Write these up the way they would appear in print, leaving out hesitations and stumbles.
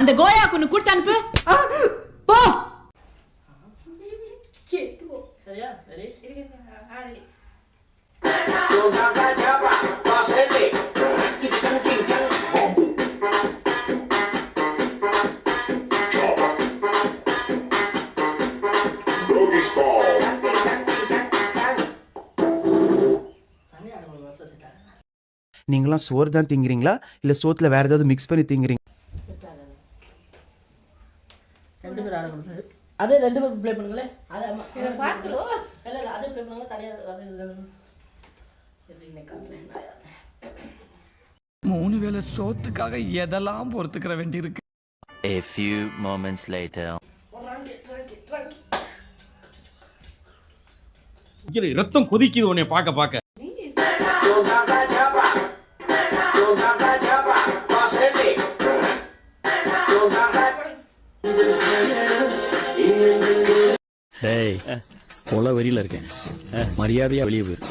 அந்த கோயா கொண்டு கொடுத்து அனுப்பு. போ. சரியா? ரெடி? ரெடி. நீங்களாம் சோறு தான் திங்கிறீங்களா இல்லை சோத்தில் வேறு ஏதாவது மிக்ஸ் பண்ணி திங்கிறீங்க? ரெண்டு பேர் ஆட கொடுத்தது அதே ரெண்டு பேர் ப்ளே பண்ணுங்களே. அது பார்த்துருவோம். இல்லை அதே ப்ளே பண்ணுங்களா தனியாக காட்டுறேன். 3 வேளை சோத்துக்காக எதெல்லாம் பொறுத்துக்கிற வேண்டியிருக்கு. A few moments later. ரத்தம் கொதிக்குது உன்னை பார்க்க பார்க்க. டேய் கொலை வரியில இருக்கேன், மரியாதையா வெளியே போயிரு.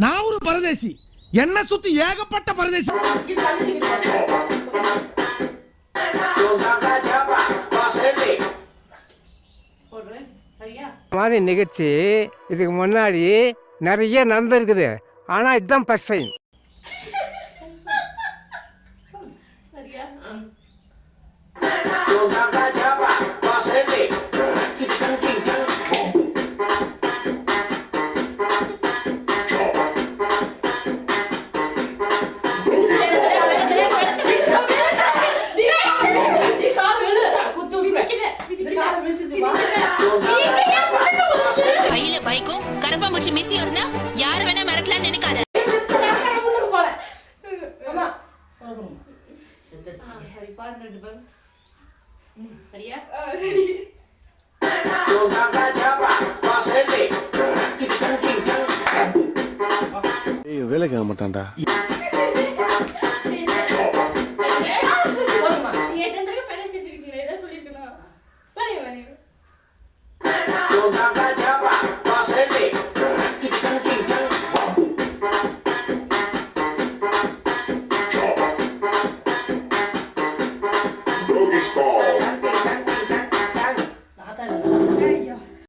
நான் ஒரு பரதேசி, என்ன சுத்தி ஏகப்பட்ட பரதேசி. மாதிரி நிகழ்ச்சி இதுக்கு முன்னாடி நிறைய நடந்திருக்குது. ஆனால் இதுதான் ஃபர்ஸ்ட் டைம். கையில பைக்கும் கரப்பாம்பூச்சி மிஸ் இருந்தா யாரு வேணா மறக்கலாம்னு நினைக்காத. வேலைக்கு ஆக மாட்டான்டா. Don't